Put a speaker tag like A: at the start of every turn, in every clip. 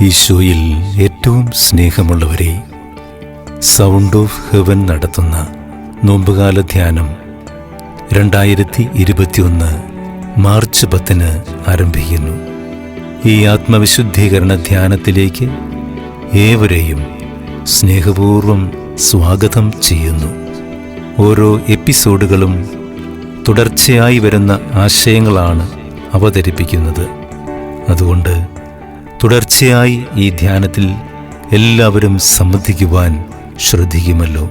A: ഈശോയിൽ ഏറ്റവും സ്നേഹമുള്ളവരെ, സൗണ്ട് ഓഫ് ഹെവൻ നടത്തുന്ന നോമ്പുകാല ധ്യാനം 2021 മാർച്ച് 10 ആരംഭിക്കുന്നു. ഈ ആത്മവിശുദ്ധീകരണ ധ്യാനത്തിലേക്ക് ഏവരെയും സ്നേഹപൂർവ്വം സ്വാഗതം ചെയ്യുന്നു. ഓരോ എപ്പിസോഡുകളും തുടർച്ചയായി വരുന്ന ആശയങ്ങളാണ് അവതരിപ്പിക്കുന്നത്. അതുകൊണ്ട് തുടർച്ചയായി ഈ ധ്യാനത്തിൽ എല്ലാവരും സംബന്ധിക്കുവാൻ ശ്രദ്ധിക്കുമല്ലോ.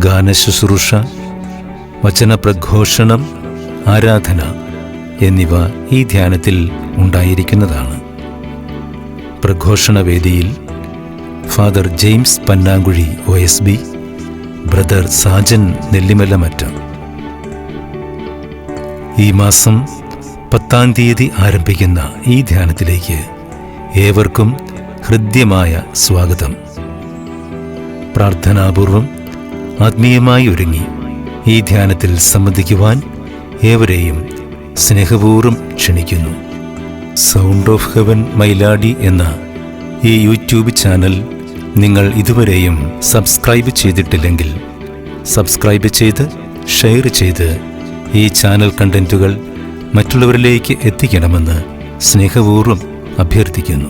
A: ഗാനശുശ്രൂഷ, വചനപ്രഘോഷണം, ആരാധന എന്നിവ ഈ ധ്യാനത്തിൽ ഉണ്ടായിരിക്കുന്നതാണ്. പ്രഘോഷണവേദിയിൽ father James Pannankuzhi OSB, brother Sajan Nellimalamatta. ഈ മാസം 10-ാം തീയതി ആരംഭിക്കുന്ന ഈ ധ്യാനത്തിലേക്ക് ഏവർക്കും ഹൃദ്യമായ സ്വാഗതം. പ്രാർത്ഥനാപൂർവം ആത്മീയമായി ഒരുങ്ങി ഈ ധ്യാനത്തിൽ സംബന്ധിക്കുവാൻ ഏവരെയും സ്നേഹപൂർവ്വം ക്ഷണിക്കുന്നു. സൗണ്ട് ഓഫ് ഹെവൻ മൈലാടി എന്ന ഈ യൂട്യൂബ് ചാനൽ നിങ്ങൾ ഇതുവരെയും സബ്സ്ക്രൈബ് ചെയ്തിട്ടില്ലെങ്കിൽ സബ്സ്ക്രൈബ് ചെയ്ത് ഷെയർ ചെയ്ത് ഈ ചാനൽ കണ്ടന്റുകൾ മറ്റുള്ളവരിലേക്ക് എത്തിക്കണമെന്ന് സ്നേഹപൂർവ്വം അഭ്യർത്ഥിക്കുന്നു.